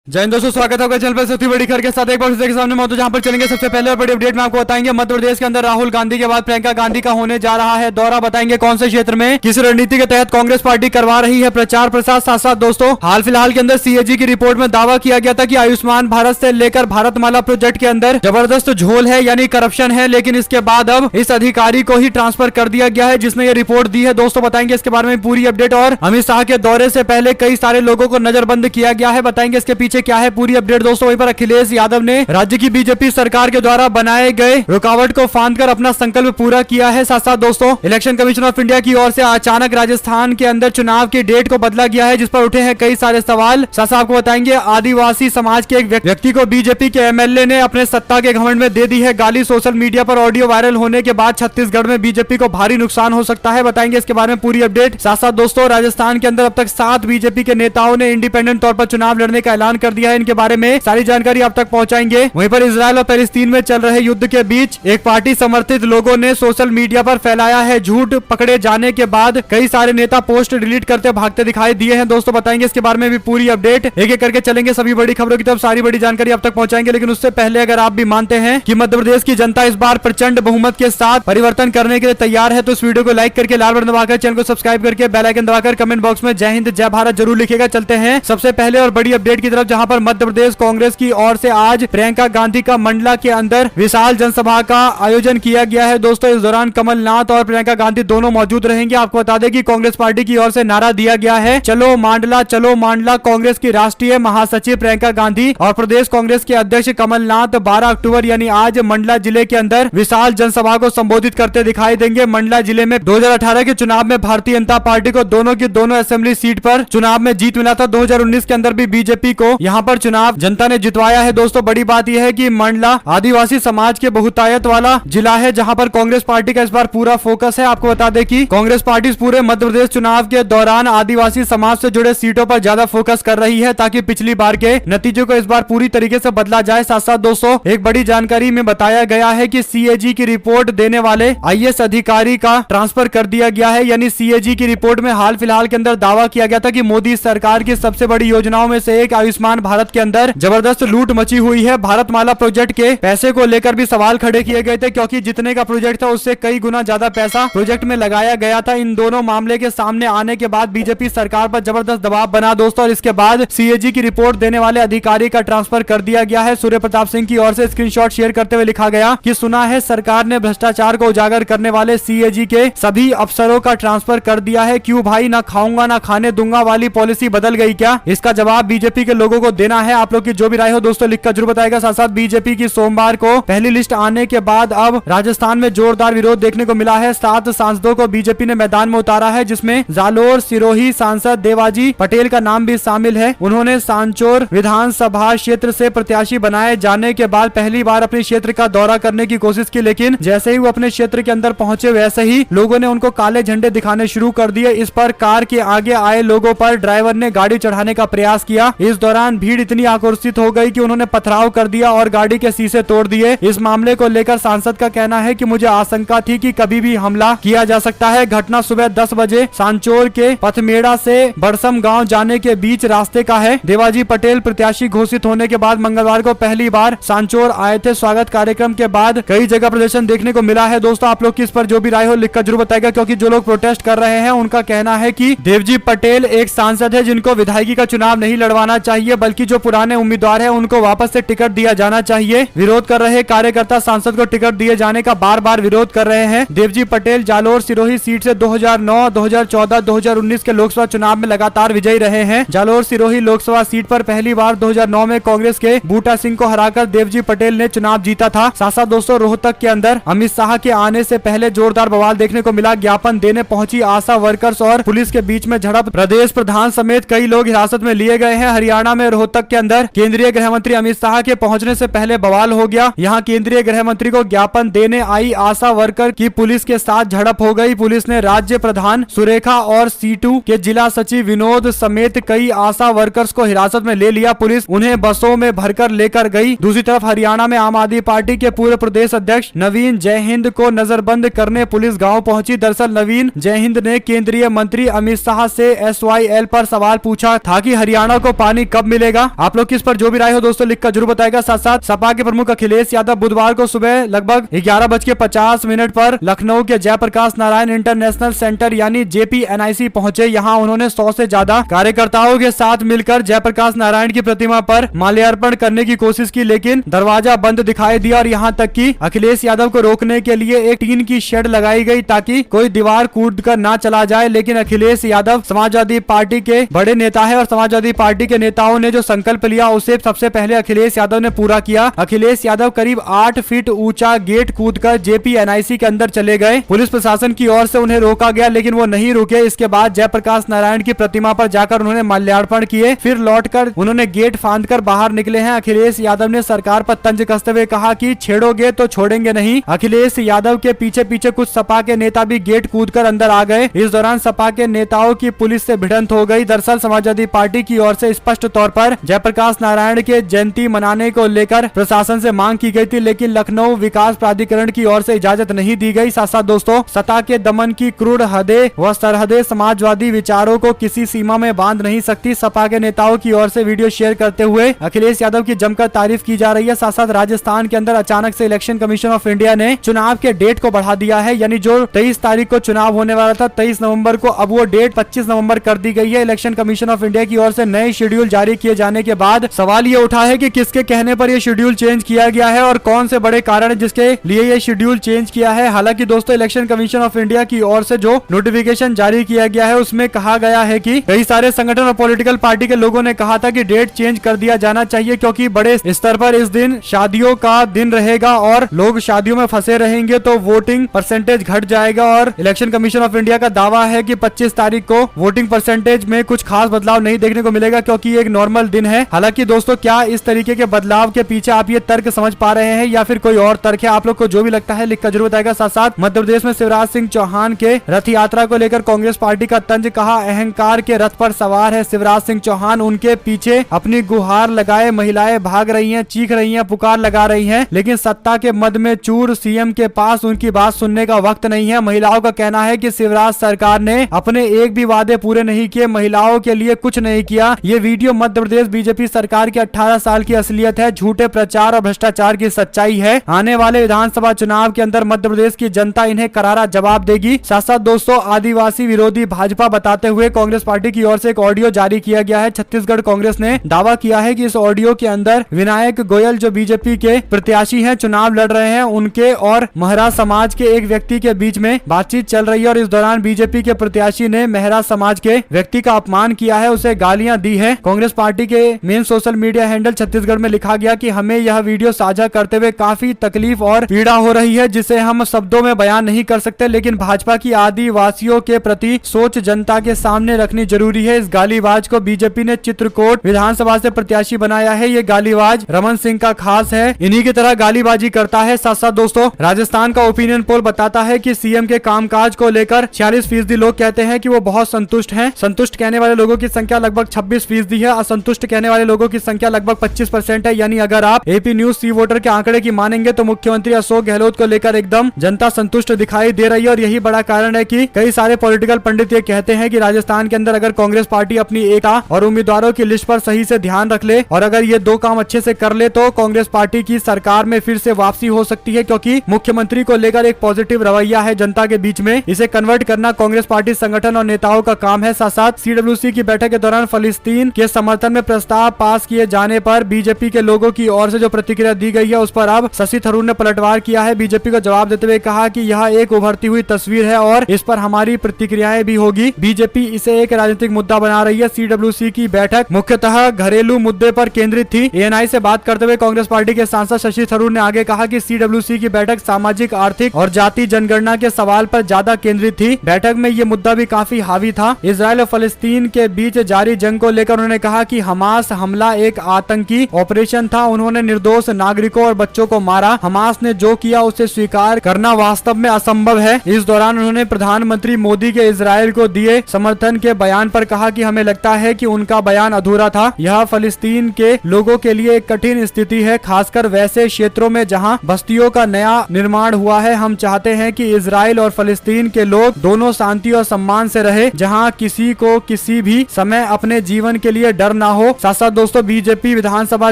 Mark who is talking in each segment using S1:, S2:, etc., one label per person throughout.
S1: जय हिंद दोस्तों, स्वागत है आपका चैनल पर। सबसे बड़ी खबर के साथ एक बार के सामने मौजूद, जहां पर चलेंगे सबसे पहले और बड़ी अपडेट में आपको बताएंगे मध्य प्रदेश के अंदर राहुल गांधी के बाद प्रियंका गांधी का होने जा रहा है दौरा। बताएंगे कौन से क्षेत्र में किस रणनीति के तहत कांग्रेस पार्टी करवा रही है प्रचार प्रसार। साथ साथ दोस्तों हाल फिलहाल के अंदर सीएजी की रिपोर्ट में दावा किया गया था कि आयुष्मान भारत से लेकर भारतमाला प्रोजेक्ट के अंदर जबरदस्त झोल है, यानी करप्शन है, लेकिन इसके बाद अब इस अधिकारी को ही ट्रांसफर कर दिया गया है जिसने ये रिपोर्ट दी है। दोस्तों बताएंगे इसके बारे में पूरी अपडेट, और अमित शाह के दौरे से पहले कई सारे लोगों को नजरबंद किया गया है। बताएंगे इसके पीछे क्या है पूरी अपडेट दोस्तों। वहीं पर अखिलेश यादव ने राज्य की बीजेपी सरकार के द्वारा बनाए गए रुकावट को फांदकर अपना संकल्प पूरा किया है। साथ साथ दोस्तों इलेक्शन कमीशन ऑफ इंडिया की ओर से अचानक राजस्थान के अंदर चुनाव की डेट को बदला गया है, जिस पर उठे हैं कई सारे सवाल। साथ साथ आपको बताएंगे आदिवासी समाज के एक व्यक्ति को बीजेपी के एमएलए ने अपने सत्ता के घमंड में दे दी है गाली। सोशल मीडिया पर ऑडियो वायरल होने के बाद छत्तीसगढ़ में बीजेपी को भारी नुकसान हो सकता है। बताएंगे इसके बारे में पूरी अपडेट। साथ साथ दोस्तों राजस्थान के अंदर अब तक 7 बीजेपी के नेताओं ने इंडिपेंडेंट तौर पर चुनाव लड़ने का ऐलान कर दिया है। इनके बारे में सारी जानकारी आप तक पहुंचाएंगे। वहीं पर इजरायल और पैलेस्तीन में चल रहे युद्ध के बीच एक पार्टी समर्थित लोगों ने सोशल मीडिया पर फैलाया है झूठ। पकड़े जाने के बाद कई सारे नेता पोस्ट डिलीट करते भागते दिखाई दिए हैं। दोस्तों बताएंगे इसके बारे में भी पूरी अपडेट। एक एक करके चलेंगे सभी बड़ी खबरों की तरफ, सारी बड़ी जानकारी आप तक पहुंचाएंगे। लेकिन उससे पहले अगर आप भी मानते हैं कि मध्य प्रदेश की जनता इस बार प्रचंड बहुमत के साथ परिवर्तन करने के लिए तैयार है, तो इस वीडियो को लाइक करके लाल बटन दबाकर चैनल को सब्सक्राइब करके बेल आइकन दबाकर कमेंट बॉक्स में जय हिंद जय भारत जरूर लिखेगा। चलते हैं सबसे पहले और बड़ी अपडेट की तरफ, जहां पर मध्य प्रदेश कांग्रेस की ओर से आज प्रियंका गांधी का मंडला के अंदर विशाल जनसभा का आयोजन किया गया है। दोस्तों इस दौरान कमलनाथ और प्रियंका गांधी दोनों मौजूद रहेंगे। आपको बता दें कि कांग्रेस पार्टी की ओर से नारा दिया गया है चलो मांडला। कांग्रेस की राष्ट्रीय महासचिव प्रियंका गांधी और प्रदेश कांग्रेस के अध्यक्ष कमलनाथ 12 अक्टूबर यानी आज मंडला जिले के अंदर विशाल जनसभा को संबोधित करते दिखाई देंगे। मंडला जिले में 2018 के चुनाव में भारतीय जनता पार्टी को दोनों की दोनों असेंबली सीट पर चुनाव में जीत मिला था। 2019 के अंदर भी बीजेपी को यहां पर चुनाव जनता ने जितवाया है। दोस्तों बड़ी बात यह है कि मंडला आदिवासी समाज के बहुतायत वाला जिला है, जहां पर कांग्रेस पार्टी का इस बार पूरा फोकस है। आपको बता दें कि कांग्रेस पार्टी पूरे मध्य प्रदेश चुनाव के दौरान आदिवासी समाज से जुड़े सीटों पर ज्यादा फोकस कर रही है, ताकि पिछली बार के नतीजों को इस बार पूरी तरीके से बदला जाए। साथ साथ दोस्तों एक बड़ी जानकारी में बताया गया है कि सीएजी की रिपोर्ट देने वाले आईएएस अधिकारी का ट्रांसफर कर दिया गया है। यानी सीएजी की रिपोर्ट में हाल फिलहाल के अंदर दावा किया गया था कि मोदी सरकार की सबसे बड़ी योजनाओं में से एक आयुष्मान भारत के अंदर जबरदस्त लूट मची हुई है। भारतमाला प्रोजेक्ट के पैसे को लेकर भी सवाल खड़े किए गए थे, क्योंकि जितने का प्रोजेक्ट था उससे कई गुना ज्यादा पैसा प्रोजेक्ट में लगाया गया था। इन दोनों मामले के सामने आने के बाद बीजेपी सरकार पर जबरदस्त दबाव बना दोस्तों, और इसके बाद सीएजी की रिपोर्ट देने वाले अधिकारी का ट्रांसफर कर दिया गया है। सूर्य प्रताप सिंह की ओर से स्क्रीनशॉट शेयर करते हुए लिखा गया कि सुना है सरकार ने भ्रष्टाचार को उजागर करने वाले सीएजी के सभी अफसरों का ट्रांसफर कर दिया है। क्यों भाई, ना खाऊंगा ना खाने दूंगा वाली पॉलिसी बदल गई क्या? इसका जवाब बीजेपी के लोगों को देना है। आप लोग की जो भी राय हो दोस्तों लिखकर जरूर बताएगा। साथ साथ बीजेपी की सोमवार को पहली लिस्ट आने के बाद अब राजस्थान में जोरदार विरोध देखने को मिला है। 7 सांसदों को बीजेपी ने मैदान में उतारा है, जिसमें जालोर सिरोही सांसद देवाजी पटेल का नाम भी शामिल है। उन्होंने सांचौर विधानसभा क्षेत्र से प्रत्याशी बनाए जाने के बाद पहली बार अपने क्षेत्र का दौरा करने की कोशिश की, लेकिन जैसे ही वो अपने क्षेत्र के अंदर पहुंचे वैसे ही लोगों ने उनको काले झंडे दिखाने शुरू कर दिए। इस पर कार के आगे आए लोगों पर ड्राइवर ने गाड़ी चढ़ाने का प्रयास किया। इस दौरान भीड़ इतनी आक्रोशित हो गई कि उन्होंने पथराव कर दिया और गाड़ी के शीशे तोड़ दिए। इस मामले को लेकर सांसद का कहना है कि मुझे आशंका थी कि कभी भी हमला किया जा सकता है। घटना सुबह 10 बजे सांचौर के पथमेड़ा से बड़सम गांव जाने के बीच रास्ते का है। देवाजी पटेल प्रत्याशी घोषित होने के बाद मंगलवार को पहली बार सांचौर आए थे। स्वागत कार्यक्रम के बाद कई जगह प्रदर्शन देखने को मिला है। दोस्तों आप लोग की इस पर जो भी राय हो लिखकर जरूर बताएगा, क्योंकि जो लोग प्रोटेस्ट कर रहे हैं उनका कहना है कि देवजी पटेल एक सांसद है जिनको विधायकी का चुनाव नहीं लड़वाना चाहिए, बल्कि जो पुराने उम्मीदवार है उनको वापस से टिकट दिया जाना चाहिए। विरोध कर रहे कार्यकर्ता सांसद को टिकट दिए जाने का बार बार विरोध कर रहे हैं। देवजी पटेल जालोर सिरोही सीट से 2009, 2014, 2019 के लोकसभा चुनाव में लगातार विजयी रहे हैं। जालोर सिरोही लोकसभा सीट पर पहली बार 2009 में कांग्रेस के बूटा सिंह को हराकर देवजी पटेल ने चुनाव जीता था। साथ साथ दोस्तों रोहतक के अंदर अमित शाह के आने से पहले जोरदार बवाल देखने को मिला। ज्ञापन देने पहुंची आशा वर्कर्स और पुलिस के बीच में झड़प, प्रदेश प्रधान समेत कई लोग हिरासत में लिए गए हैं। हरियाणा में रोहतक के अंदर केंद्रीय गृह मंत्री अमित शाह के पहुंचने से पहले बवाल हो गया। यहां केंद्रीय गृह मंत्री को ज्ञापन देने आई आशा वर्कर की पुलिस के साथ झड़प हो गई। पुलिस ने राज्य प्रधान सुरेखा और सीटू के जिला सचिव विनोद समेत कई आशा वर्कर्स को हिरासत में ले लिया। पुलिस उन्हें बसों में भरकर लेकर गई। दूसरी तरफ हरियाणा में आम आदमी पार्टी के पूर्व प्रदेश अध्यक्ष नवीन जयहिंद को नजरबंद करने पुलिस गांव पहुंची। दरअसल नवीन जयहिंद ने केंद्रीय मंत्री अमित शाह से SYL पर सवाल पूछा था कि हरियाणा को पानी कब मिलेगा? आप लोग किस पर जो भी राय हो दोस्तों लिखकर जरूर बताएगा। साथ साथ सपा के प्रमुख अखिलेश यादव बुधवार को सुबह लगभग 11:50 पर लखनऊ के जयप्रकाश नारायण इंटरनेशनल सेंटर यानी JPNIC पहुंचे। यहाँ उन्होंने 100 से ज्यादा कार्यकर्ताओं के साथ मिलकर जयप्रकाश नारायण की प्रतिमा पर माल्यार्पण करने की कोशिश की, लेकिन दरवाजा बंद दिखाई दिया और यहाँ तक कि अखिलेश यादव को रोकने के लिए एक टीन की शेड लगाई गई ताकि कोई दीवार कूद कर ना चला जाए। लेकिन अखिलेश यादव समाजवादी पार्टी के बड़े नेता है और समाजवादी पार्टी के नेताओं ने जो संकल्प लिया उसे सबसे पहले अखिलेश यादव ने पूरा किया। अखिलेश यादव करीब 8 फीट ऊंचा गेट कूदकर JPNIC के अंदर चले गए। पुलिस प्रशासन की ओर से उन्हें रोका गया लेकिन वो नहीं रुके। इसके बाद जयप्रकाश नारायण की प्रतिमा पर जाकर उन्होंने माल्यार्पण किए, फिर लौटकर उन्होंने गेट फांदकर बाहर निकले हैं। अखिलेश यादव ने सरकार पर तंज कसते हुए कहा कि छेड़ोगे तो छोड़ेंगे नहीं। अखिलेश यादव के पीछे पीछे कुछ सपा के नेता भी गेट कूदकर अंदर आ गए। इस दौरान सपा के नेताओं की पुलिस से भिड़ंत हो गई। दरअसल समाजवादी पार्टी की ओर से स्पष्ट तौर पर जयप्रकाश नारायण के जयंती मनाने को लेकर प्रशासन से मांग की गई थी, लेकिन लखनऊ विकास प्राधिकरण की ओर से इजाजत नहीं दी गई। साथ साथ दोस्तों सत्ता के दमन की क्रूर हदें व सरहदें समाजवादी विचारों को किसी सीमा में बांध नहीं सकती। सपा के नेताओं की ओर से वीडियो शेयर करते हुए अखिलेश यादव की जमकर तारीफ की जा रही है। साथ साथ राजस्थान के अंदर अचानक से इलेक्शन कमीशन ऑफ इंडिया ने चुनाव के डेट को बढ़ा दिया है, यानी जो 23 तारीख को चुनाव होने वाला था 23 नवंबर को, अब वो डेट 25 नवंबर कर दी गई है। इलेक्शन कमीशन ऑफ इंडिया की ओर से नए शेड्यूल जारी किए जाने के बाद सवाल ये उठा है कि किसके कहने पर ये शेड्यूल चेंज किया गया है और कौन से बड़े कारण जिसके लिए ये शेड्यूल चेंज किया है। हालांकि दोस्तों इलेक्शन कमीशन ऑफ इंडिया की ओर से जो नोटिफिकेशन जारी किया गया है उसमें कहा गया है कि कई सारे संगठन और पॉलिटिकल पार्टी के लोगों ने कहा था कि डेट चेंज कर दिया जाना चाहिए क्योंकि बड़े स्तर पर इस दिन शादियों का दिन रहेगा और लोग शादियों में फंसे रहेंगे तो वोटिंग परसेंटेज घट जाएगा। और इलेक्शन कमीशन ऑफ इंडिया का दावा है कि 25 तारीख को वोटिंग परसेंटेज में कुछ खास बदलाव नहीं देखने को मिलेगा क्योंकि एक नॉर्मल दिन है। हालांकि दोस्तों क्या इस तरीके के बदलाव के पीछे आप ये तर्क समझ पा रहे हैं या फिर कोई और तर्क है? आप लोग को जो भी लगता है लिखकर जरूर बताएगा। साथ साथ मध्य प्रदेश में शिवराज सिंह चौहान के रथ यात्रा को लेकर कांग्रेस पार्टी का तंज, कहा अहंकार के रथ पर सवार है शिवराज सिंह चौहान, उनके पीछे अपनी गुहार लगाए महिलाएं भाग रही हैं, चीख रही हैं, पुकार लगा रही हैं, लेकिन सत्ता के मद में चूर सीएम के पास उनकी बात सुनने का वक्त नहीं है। महिलाओं का कहना है कि शिवराज सरकार ने अपने एक भी वादे पूरे नहीं किए, महिलाओं के लिए कुछ नहीं किया। ये वीडियो मध्य प्रदेश बीजेपी सरकार की 18 साल की असलियत है, झूठे प्रचार और भ्रष्टाचार की सच्चाई है। आने वाले विधानसभा चुनाव के अंदर मध्य प्रदेश की जनता इन्हें करारा जवाब देगी। साथ साथ दोस्तों आदिवासी विरोधी भाजपा बताते हुए कांग्रेस पार्टी की ओर से एक ऑडियो जारी किया गया है। छत्तीसगढ़ कांग्रेस ने दावा किया है कि इस ऑडियो के अंदर विनायक गोयल जो बीजेपी के प्रत्याशी हैं, चुनाव लड़ रहे हैं, उनके और महरा समाज के एक व्यक्ति के बीच में बातचीत चल रही है और इस दौरान बीजेपी के प्रत्याशी ने महरा समाज के व्यक्ति का अपमान किया है, उसे गालियां दी है। कांग्रेस पार्टी के main social media handle Chhattisgarh में लिखा गया कि हमें यह वीडियो साझा करते हुए काफी तकलीफ और पीड़ा हो रही है जिसे हम शब्दों में बयान नहीं कर सकते, लेकिन भाजपा की आदिवासियों के प्रति सोच जनता के सामने रखनी जरूरी है। इस गालीबाज को बीजेपी ने चित्रकूट विधानसभा से प्रत्याशी बनाया है। ये गालीबाज रमन सिंह का खास है, इन्हीं की तरह गालीबाजी करता है। साथ साथ दोस्तों राजस्थान का ओपिनियन पोल बताता है कि सीएम के कामकाज को लेकर 46% लोग कहते हैं कि वो बहुत संतुष्ट हैं। संतुष्ट कहने वाले लोगों की संख्या लगभग 26% है, असंतुष्ट कहने वाले लोगों की संख्या लगभग 25% है। यानी अगर आप एपी न्यूज सी वोटर के आंकड़े की मानेंगे तो मुख्यमंत्री अशोक गहलोत को लेकर एकदम जनता संतुष्ट दिखाई दे रही है और यही बड़ा कारण है कि कई सारे पॉलिटिकल पंडित ये कहते हैं कि राजस्थान के अंदर अगर कांग्रेस पार्टी अपनी एकता और उम्मीदवारों की लिस्ट पर सही से ध्यान रख ले और अगर ये दो काम अच्छे से कर ले तो कांग्रेस पार्टी की सरकार में फिर से वापसी हो सकती है, क्योंकि मुख्यमंत्री को लेकर एक पॉजिटिव रवैया है जनता के बीच में। इसे कन्वर्ट करना कांग्रेस पार्टी संगठन और नेताओं का काम है। साथ साथ CWC की बैठक के दौरान फलस्तीन के समर्थन में प्रस्ताव पास किए जाने पर बीजेपी के लोगों की ओर से जो प्रतिक्रिया दी गई है उस पर अब शशि थरूर ने पलटवार किया है। बीजेपी को जवाब देते हुए कहा कि यह एक उभरती हुई तस्वीर है और इस पर हमारी प्रतिक्रियाएं भी होगी। बीजेपी इसे एक राजनीतिक मुद्दा बना रही है। CWC की बैठक मुख्यतः घरेलू मुद्दे पर केंद्रित थी। ANI से बात करते हुए कांग्रेस पार्टी के सांसद शशि थरूर ने आगे कहा कि CWC की बैठक सामाजिक, आर्थिक और जाति जनगणना के सवाल पर ज्यादा केंद्रित थी। बैठक में ये मुद्दा भी काफी हावी था। इजराइल और फलस्तीन के बीच जारी जंग को लेकर उन्होंने कहा कि हमास हमला एक आतंकी ऑपरेशन था, उन्होंने निर्दोष नागरिकों और बच्चों को मारा। हमास ने जो किया उसे स्वीकार करना वास्तव में असंभव है। इस दौरान उन्होंने प्रधानमंत्री मोदी के इजराइल को दिए समर्थन के बयान पर कहा कि हमें लगता है कि उनका बयान अधूरा था। यह फलस्तीन के लोगों के लिए एक कठिन स्थिति है, खासकर वैसे क्षेत्रों में जहां बस्तियों का नया निर्माण हुआ है। हम चाहते हैं कि इजराइल और फलस्तीन के लोग दोनों शांति और सम्मान से रहे, जहां किसी को किसी भी समय अपने जीवन के लिए डर ना हो। साथ साथ दोस्तों बीजेपी विधानसभा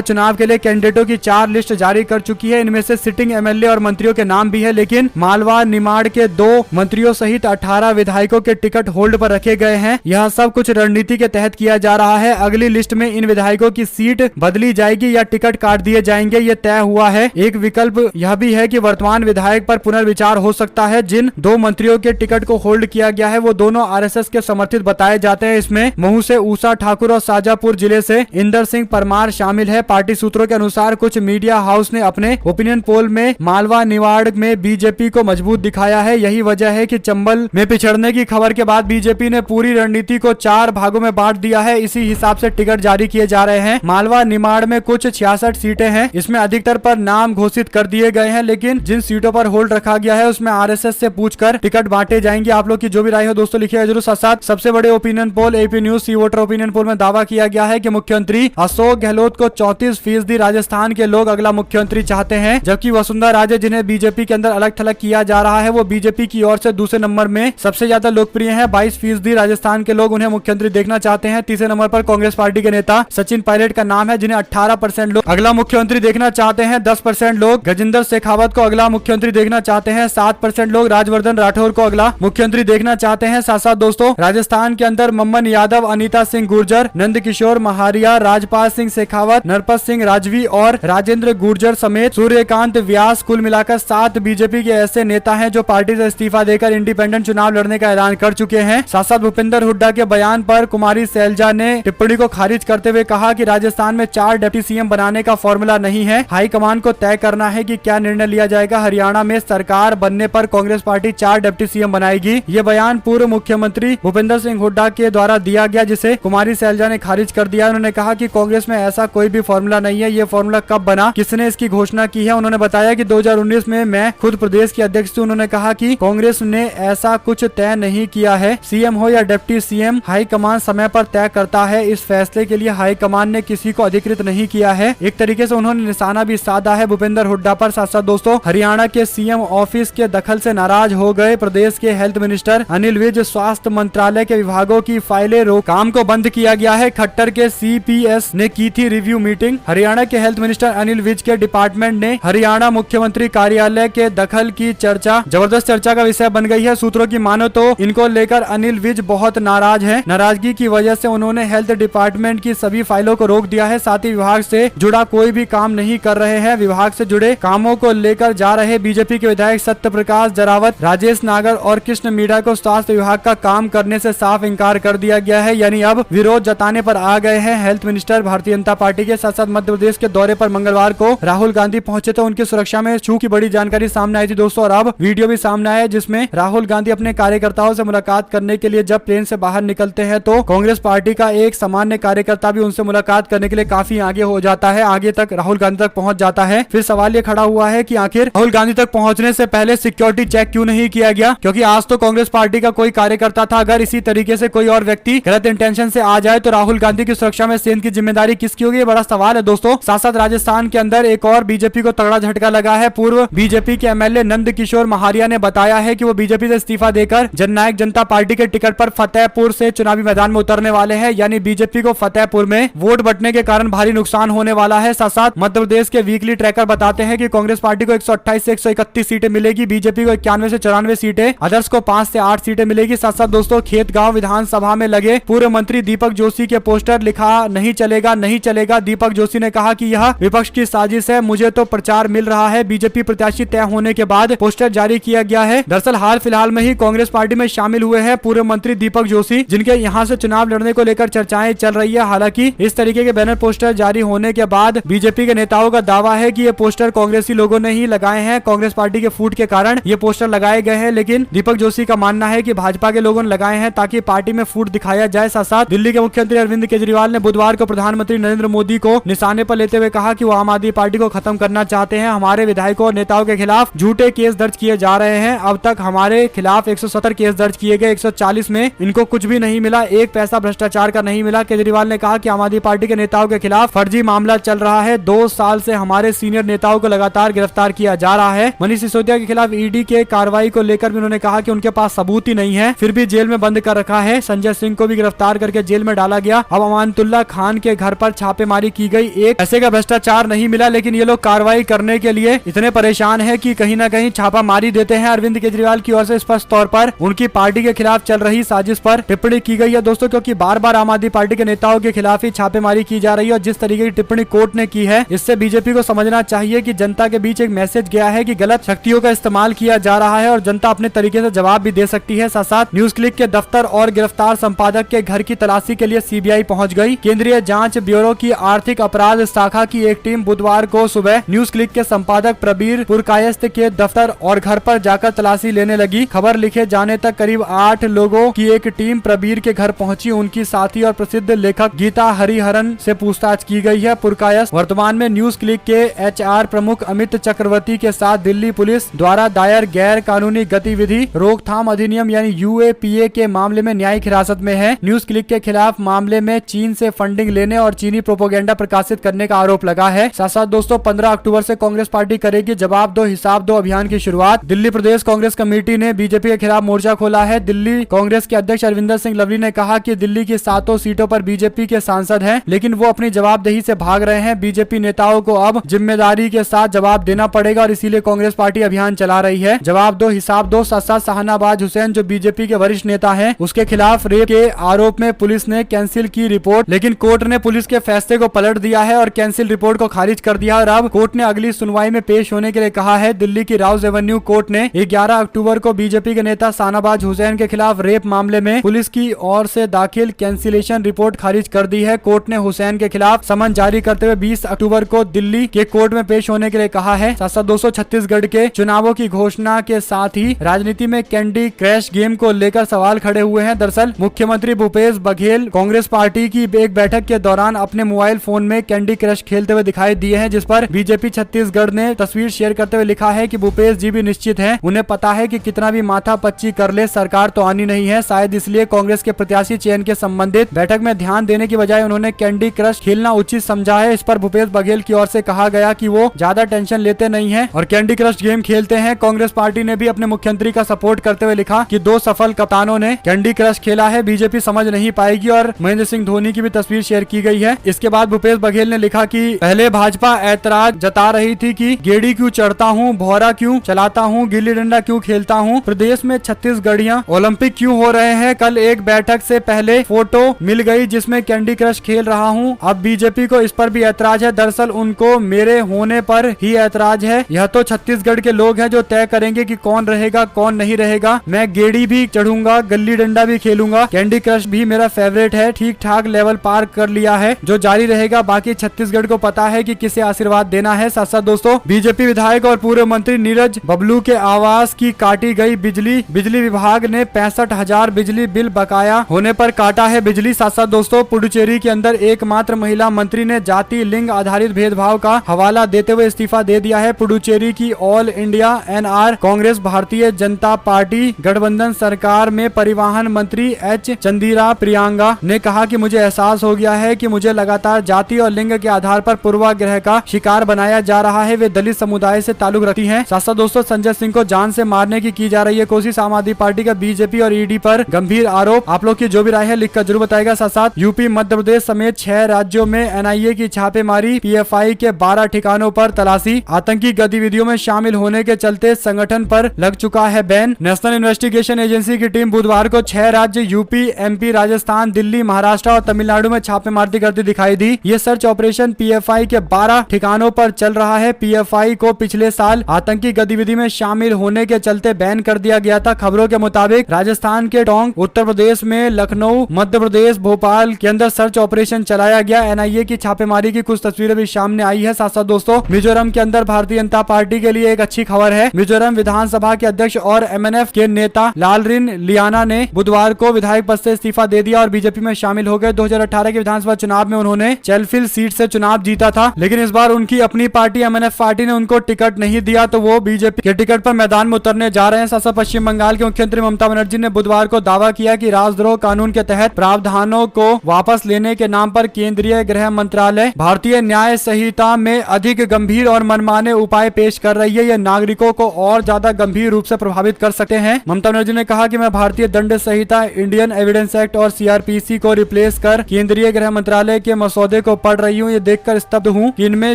S1: चुनाव के लिए कैंडिडेटों की 4 लिस्ट जारी कर चुकी है। इनमें से सिटिंग एमएलए और मंत्रियों के नाम भी है, लेकिन मालवा निमाड़ के 2 मंत्रियों सहित 18 विधायकों के टिकट होल्ड पर रखे गए हैं। यह सब कुछ रणनीति के तहत किया जा रहा है। अगली लिस्ट में इन विधायकों की सीट बदली जाएगी या टिकट काट दिए जाएंगे, ये तय हुआ है। एक विकल्प यह भी है कि वर्तमान विधायक पर पुनर्विचार हो सकता है। जिन 2 मंत्रियों के टिकट को होल्ड किया गया है वो दोनों आरएसएस के समर्थित बताए जाते हैं। इसमें महू से ऊषा ठाकुर और शाजापुर जिले से इंदर सिंह परमार शामिल है। पार्टी सूत्रों के अनुसार कुछ मीडिया हाउस ने अपने ओपिनियन पोल में मालवा निवाड़ में बीजेपी को मजबूत दिखाया है। यही वजह है कि चंबल में पिछड़ने की खबर के बाद बीजेपी ने पूरी रणनीति को 4 भागों में बांट दिया है। इसी हिसाब से टिकट जारी किए जा रहे हैं। मालवा निमाड़ में कुछ 66 सीटें हैं। इसमें अधिकतर पर नाम घोषित कर दिए गए हैं, लेकिन जिन सीटों पर होल्ड रखा गया है उसमें आरएसएस से पूछकर टिकट बांटे जाएंगे। आप लोग की जो भी राय हो दोस्तों लिखिएगा जरूर। साथ साथ सबसे बड़े ओपिनियन पोल एपी न्यूज सी वोटर ओपिनियन पोल में दावा किया गया है कि मुख्यमंत्री अशोक गहलोत को 34% राजस्थान के लोग अगला मुख्यमंत्री चाहते हैं, जबकि वसुंधरा राजे जिन्हें बीजेपी के अंदर अलग थलग किया जा रहा है वो बीजेपी की ओर से दूसरे नंबर में सबसे ज्यादा लोकप्रिय है। 22% राजस्थान के लोग उन्हें मुख्यमंत्री देखना चाहते हैं। तीसरे नंबर पर कांग्रेस पार्टी के नेता सचिन पायलट का नाम है, जिन्हें 18% लोग अगला मुख्यमंत्री देखना चाहते हैं। 10% लोग गजेंद्र शेखावत को अगला मुख्यमंत्री देखना चाहते हैं। 7% लोग राजवर्धन राठौर को अगला मुख्यमंत्री देखना चाहते हैं। साथ साथ दोस्तों राजस्थान के अंदर मम्मन यादव, अनीता सिंह गुर्जर, नंद किशोर महारिया, राजपाल सिंह शेखावत, नरपत सिंह राजवी और राजेंद्र गुर्जर समेत सूर्यकांत व्यास कुल मिलाकर 7 बीजेपी के ऐसे नेता हैं जो पार्टी से इस्तीफा देकर इंडिपेंडेंट चुनाव लड़ने का ऐलान कर चुके हैं। साथ साथ भूपेंद्र हुड्डा के बयान पर कुमारी सैलजा ने टिप्पणी को खारिज करते हुए कहा कि राजस्थान में 4 डिप्टी सीएम बनाने का फॉर्मूला नहीं है। हाईकमान को तय करना है कि क्या निर्णय लिया जाएगा। हरियाणा में सरकार बनने पर कांग्रेस पार्टी 4 डिप्टी सीएम बनाएगी। ये बयान पूर्व मुख्यमंत्री भूपेंद्र सिंह हुड्डा के द्वारा दिया गया, जिसे कुमारी सैलजा ने खारिज कर दिया। उन्होंने कहा कि कांग्रेस में ऐसा कोई भी फॉर्मूला नहीं है। ये फॉर्मूला कब बना, किसने इसकी घोषणा की है। उन्होंने बताया कि 2019 में मैं खुद प्रदेश की अध्यक्ष थी। उन्होंने कहा कि कांग्रेस ने ऐसा कुछ तय नहीं किया है। सीएम हो या डिप्टी सीएम हाईकमान समय पर तय करता है। इस फैसले के लिए हाईकमान ने किसी को अधिकृत नहीं किया है। एक तरीके से उन्होंने निशाना भी साधा है भूपेंद्र हुड्डा पर। साथ साथ दोस्तों हरियाणा के सीएम ऑफिस के दखल से नाराज हो गए प्रदेश के हेल्थ मिनिस्टर अनिल विज। स्वास्थ्य मंत्रालय के विभागों की फाइलें रोक काम को बंद किया गया है। खट्टर के सीपीएस ने की थी रिव्यू मीटिंग। हरियाणा के हेल्थ मिनिस्टर अनिल विज के डिपार्टमेंट ने हरियाणा मुख्यमंत्री कार्यालय के दखल की चर्चा जबरदस्त चर्चा का विषय बन गई है। सूत्रों की मानो तो इनको लेकर अनिल विज बहुत नाराज हैं। नाराजगी की वजह से उन्होंने हेल्थ डिपार्टमेंट की सभी फाइलों को रोक दिया है। साथ ही विभाग से जुड़ा कोई भी काम नहीं कर रहे हैं। विभाग से जुड़े कामों को लेकर जा रहे बीजेपी के विधायक सत्य प्रकाश जरावत, राजेश नागर और कृष्ण मीणा को स्वास्थ्य विभाग का काम करने से साफ इंकार कर दिया गया है। यानी अब विरोध जताने पर आ गए हैं health minister Bharatiya Janata party के। साथ साथ मध्य प्रदेश के दौरे पर मंगलवार को राहुल गांधी पहुंचे तो उनकी सुरक्षा में छू की बड़ी जानकारी सामने आई थी दोस्तों। और अब वीडियो भी सामने आया जिसमें राहुल गांधी अपने कार्यकर्ताओं से मुलाकात करने के लिए जब प्लेन से बाहर निकलते हैं तो कांग्रेस पार्टी का एक सामान्य कार्यकर्ता भी उनसे मुलाकात करने के लिए काफी आगे हो जाता है, आगे तक राहुल गांधी तक पहुंच जाता है। फिर सवाल ये खड़ा हुआ है कि आखिर राहुल गांधी तक पहुंचने से पहले सिक्योरिटी चेक क्यों नहीं किया गया, क्योंकि आज तो कांग्रेस पार्टी का कोई कार्यकर्ता था। अगर इसी तरीके से कोई और व्यक्ति गलत इंटेंशन से आ जाए तो राहुल गांधी की सुरक्षा में सेना की जिम्मेदारी किसकी होगी, बड़ा सवाल है दोस्तों। साथ साथ राजस्थान के अंदर एक और बीजेपी को तगड़ा झटका लगा है। पूर्व बीजेपी के एमएलए नंद किशोर महारिया ने बताया है कि वो बीजेपी से इस्तीफा देकर जननायक जनता पार्टी के टिकट पर फतेहपुर से चुनावी मैदान में उतरने वाले हैं। यानी बीजेपी को फतेहपुर में वोट बंटने के कारण भारी नुकसान होने वाला है। साथ साथ मध्य प्रदेश के वीकली ट्रैकर बताते हैं कि कांग्रेस पार्टी को 128 से 131 सीटें मिलेगी, बीजेपी को 91 से 94 सीटें, अदर्स को 5 से 8 सीटें मिलेगी। साथ साथ दोस्तों खेतगांव विधानसभा में लगे पूर्व मंत्री दीपक जोशी के पोस्टर लिखा नहीं चलेगा नहीं चलेगा। दीपक जोशी ने कहा कि यह विपक्ष की साजिश है, मुझे तो प्रचार मिल रहा है। बीजेपी प्रत्याशी तय होने के बाद पोस्टर जारी किया गया है। दरअसल हाल फिलहाल में ही कांग्रेस पार्टी में शामिल हुए हैं पूर्व मंत्री दीपक जोशी, जिनके यहां से चुनाव लड़ने को लेकर चर्चाएं चल रही है। हालांकि इस तरीके के बैनर पोस्टर जारी होने के बाद बीजेपी के नेताओं का दावा है कि ये पोस्टर कांग्रेसी लोगों ने ही लगाए हैं। कांग्रेस पार्टी के फूट के कारण ये पोस्टर लगाए गए हैं, लेकिन दीपक जोशी का मानना है कि भाजपा के लोगों ने लगाए हैं ताकि पार्टी में फूट दिखाया जाए। साथ साथ दिल्ली के मुख्यमंत्री अरविंद केजरीवाल ने बुधवार को प्रधानमंत्री नरेंद्र मोदी को निशाने पर लेते हुए कहा कि वो आम आदमी पार्टी को खत्म करना चाहते हैं। हमारे विधायकों और नेताओं के खिलाफ झूठे केस दर्ज किए जा रहे हैं। अब तक हमारे खिलाफ 170 केस दर्ज किए गए, 140 में इनको कुछ भी नहीं मिला, एक पैसा भ्रष्टाचार का नहीं मिला। केजरीवाल ने कहा कि आम आदमी पार्टी के नेताओं के खिलाफ फर्जी मामला चल रहा है। 2 साल से हमारे सीनियर नेताओं को लगातार गिरफ्तार किया जा रहा है। मनीष सिसोदिया के खिलाफ ईडी के कार्रवाई को लेकर भी उन्होंने कहा कि उनके पास सबूत ही नहीं है, फिर भी जेल में बंद कर रखा है। संजय सिंह को भी गिरफ्तार करके जेल में डाला गया। अब आम अमानतुल्लाह खान के घर पर छापेमारी की गई। एक पैसे का भ्रष्टाचार नहीं मिला, लेकिन ये लोग कार्रवाई करने के लिए इतने परेशान है कि कहीं ना कहीं छापा मारी देते हैं। अरविंद केजरीवाल की ओर से स्पष्ट तौर पर उनकी पार्टी के खिलाफ चल रही साजिश पर टिप्पणी की गई है दोस्तों, क्योंकि बार बार आम आदमी पार्टी के नेताओं के खिलाफ ही छापेमारी की जा रही है। और जिस तरीके की टिप्पणी कोर्ट ने की है, इससे बीजेपी को समझना चाहिए कि जनता के बीच एक मैसेज गया है कि गलत शक्तियों का इस्तेमाल किया जा रहा है और जनता अपने तरीके से जवाब भी दे सकती है। साथ साथ न्यूज क्लिक के दफ्तर और गिरफ्तार संपादक के घर की तलाशी के लिए सीबीआई पहुंच गई। केंद्रीय जांच ब्यूरो की आर्थिक अपराध शाखा की एक टीम बुधवार को सुबह न्यूज क्लिक के संपादक प्रबीर पुरकायस्थ के दफ्तर और घर पर जाकर तलाशी लेने लगी। खबर लिखे जाने तक करीब 8 लोगों की एक टीम प्रबीर के घर पहुंची। उनकी साथी और प्रसिद्ध लेखक गीता हरिहरन से पूछताछ की गई है। पुरकायस्थ वर्तमान में न्यूज क्लिक के एचआर प्रमुख अमित चक्रवर्ती के साथ दिल्ली पुलिस द्वारा दायर गैर कानूनी गतिविधि रोकथाम अधिनियम यानी यूएपीए के मामले में न्यायिक हिरासत में है। न्यूज क्लिक के खिलाफ मामले में चीन से फंडिंग लेने और चीनी प्रोपोगेंडा प्रकाशित करने का आरोप लगा है। साथ साथ दोस्तों 15 अक्टूबर से कांग्रेस पार्टी करेगी जवाब दो हिसाब दो अभियान की शुरुआत। दिल्ली प्रदेश कांग्रेस कमेटी ने बीजेपी के खिलाफ मोर्चा खोला है। दिल्ली कांग्रेस के अध्यक्ष अरविंदर सिंह लवली ने कहा कि दिल्ली की 7 सीटों पर बीजेपी के सांसद हैं, लेकिन वो अपनी जवाबदेही से भाग रहे हैं। बीजेपी नेताओं को अब जिम्मेदारी के साथ जवाब देना पड़ेगा और इसीलिए कांग्रेस पार्टी अभियान चला रही है। जवाब दो हिसाब दो। साथ साथ शाहनवाज हुसैन जो बीजेपी के वरिष्ठ नेता हैं, उसके खिलाफ रेप के आरोप में पुलिस ने कैंसिल की रिपोर्ट, लेकिन कोर्ट ने पुलिस के फैसले को पलट दिया है और कैंसिल रिपोर्ट को खारिज कर दिया। और अब कोर्ट ने अगली सुनवाई में पेश होने के लिए कहा है। दिल्ली की राउज एवेन्यू कोर्ट ने 11 अक्टूबर को बीजेपी के नेता शाहनवाज हुसैन के खिलाफ रेप मामले में पुलिस की ओर से दाखिल कैंसिलेशन रिपोर्ट खारिज कर दी है। कोर्ट ने हुसैन के खिलाफ समन जारी करते हुए 20 अक्टूबर को दिल्ली के कोर्ट में पेश होने के लिए कहा है। साथ साथ 236 के चुनावों की घोषणा के साथ ही राजनीति में कैंडी क्रश गेम को लेकर सवाल खड़े हुए हैं। दरअसल मुख्यमंत्री भूपेश बघेल कांग्रेस पार्टी की एक बैठक के दौरान अपने मोबाइल फोन में कैंडी क्रश खेलते हुए दिखाई दिए हैं, जिस पर बीजेपी छत्तीसगढ़ ने तस्वीर शेयर करते हुए लिखा है कि भूपेश जी भी निश्चित हैं। उन्हें पता है कि कितना भी माथा पच्ची कर ले सरकार तो आनी नहीं है। शायद इसलिए कांग्रेस के प्रत्याशी चयन के संबंधित बैठक में ध्यान देने की बजाय उन्होंने कैंडी क्रश खेलना उचित समझा है। इस पर भूपेश बघेल की ओर से कहा गया कि वो ज्यादा टेंशन लेते नहीं है और कैंडी क्रश गेम खेलते हैं। कांग्रेस पार्टी ने भी अपने मुख्यमंत्री का सपोर्ट करते हुए लिखा कि 2 सफल कप्तानों ने कैंडी क्रश खेला है, बीजेपी समझ नहीं पाएगी। और महेंद्र सिंह धोनी की भी तस्वीर शेयर की गई है। इसके बाद भूपेश बघेल ने लिखा कि पहले भाजपा ऐतराज जता रही थी कि गेड़ी क्यों चढ़ता हूँ, भौरा क्यों चलाता हूँ, गिल्ली डंडा क्यों खेलता हूँ, प्रदेश में छत्तीसगढ़िया ओलंपिक क्यों हो रहे हैं। कल एक बैठक से पहले फोटो मिल गई जिसमें कैंडी क्रश खेल रहा हूँ। अब बीजेपी को इस पर भी ऐतराज है। दरअसल उनको मेरे होने पर ही ऐतराज है। यह तो छत्तीसगढ़ के लोग हैं जो तय करेंगे कि कौन रहेगा कौन नहीं रहेगा। मैं गेड़ी भी चढ़ूंगा, गली डंडा भी खेलूंगा, कैंडी क्रश भी मेरा फेवरेट है। ठीक ठाक लेवल पार कर लिया है, जो जारी रहेगा। बाकी छत्तीसगढ़ को पता है कि किसे आशीर्वाद देना है। साथ साथ दोस्तों बीजेपी विधायक और पूर्व मंत्री नीरज बबलू के आवास की काटी गई बिजली। बिजली विभाग ने 65,000 बिजली बिल बकाया होने पर काटा है बिजली। साथ साथ दोस्तों पुडुचेरी के अंदर एकमात्र महिला मंत्री ने जाति लिंग आधारित भेदभाव का हवाला देते हुए इस्तीफा दे दिया है। पुडुचेरी की all India NR Congress Bharatiya Janata party गठबंधन सरकार में परिवहन मंत्री एच चंदीरा प्रियंका ने कहा कि मुझे एहसास हो गया है कि मुझे लगातार जाति और लिंग के आधार पर पूर्वाग्रह का शिकार बनाया जा रहा है। वे दलित समुदाय से ताल्लुक रखती हैं। साथ साथ दोस्तों संजय सिंह को जान से मारने की जा रही है कोशिश। आम आदमी पार्टी का बीजेपी और ईडी पर गंभीर आरोप। आप लोग की जो भी राय है लिखकर जरूर बताएगा। साथ साथ यूपी मध्य प्रदेश समेत 6 राज्यों में एनआईए की छापेमारी। पीएफआई के 12 ठिकानों पर तलाशी। आतंकी गतिविधियों में शामिल होने के चलते संगठन पर लग चुका है बैन। नेशनल इन्वेस्टिगेशन एजेंसी की टीम बुधवार को 6 राज्य यूपी, एमपी, राजस्थान, दिल्ली, महाराष्ट्र और तमिलनाडु में छापेमारी करती दिखाई दी। ये सर्च ऑपरेशन पीएफआई के 12 ठिकानों पर चल रहा है। पीएफआई को पिछले साल आतंकी गतिविधि में शामिल होने के चलते बैन कर दिया गया था। खबरों के मुताबिक राजस्थान के टोंक, उत्तर प्रदेश में लखनऊ, मध्य प्रदेश भोपाल के अंदर सर्च ऑपरेशन चलाया गया। एनआईए की छापेमारी की कुछ तस्वीरें भी सामने आई है। साथ साथ दोस्तों मिजोरम के अंदर भारतीय जनता पार्टी के लिए एक अच्छी खबर है। मिजोरम विधानसभा के अध्यक्ष और एमएनएफ के नेता लालरिन लियाना ने बुधवार को विधायक पद से इस्तीफा दे दिया और बीजेपी में शामिल हो गए। 2018 के विधानसभा चुनाव में उन्होंने चेलफिल सीट से चुनाव जीता था, लेकिन इस बार उनकी अपनी पार्टी एमएनएफ पार्टी ने उनको टिकट नहीं दिया, तो वो बीजेपी के टिकट पर मैदान में उतरने जा रहे हैं। साथ साथ पश्चिम बंगाल के मुख्यमंत्री ममता बनर्जी ने बुधवार को दावा किया कि राजद्रोह कानून के तहत प्रावधानों को वापस लेने के नाम पर केंद्रीय गृह मंत्रालय भारतीय न्याय संहिता में अधिक गंभीर और मनमाने उपाय पेश कर रही है। यह नागरिकों को और ज्यादा गंभीर रूप से प्रभावित कर सकते हैं। ममता बनर्जी ने कहा कि मैं भारतीय दंड संहिता, इंडियन एविडेंस एक्ट और सीआरपीसी को रिप्लेस कर लेकर केंद्रीय गृह मंत्रालय के मसौदे को पढ़ रही हूँ। ये देखकर स्तब्ध हूँ कि इनमें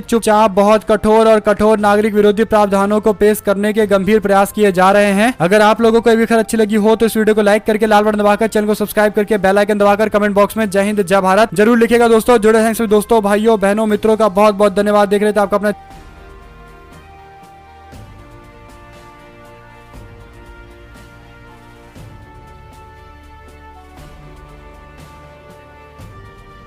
S1: चुपचाप बहुत कठोर नागरिक विरोधी प्रावधानों को पेश करने के गंभीर प्रयास किए जा रहे हैं। अगर आप लोगों को ये खबर अच्छी लगी हो तो इस वीडियो को लाइक करके, लाल बटन दबाकर, चैनल को सब्सक्राइब करके, बेल आइकन दबाकर कमेंट बॉक्स में जय हिंद जय भारत जरूर लिखेगा। दोस्तों जुड़े हैं दोस्तों, भाइयों, बहनों, मित्रों का बहुत बहुत धन्यवाद। देख रहे थे आपका अपना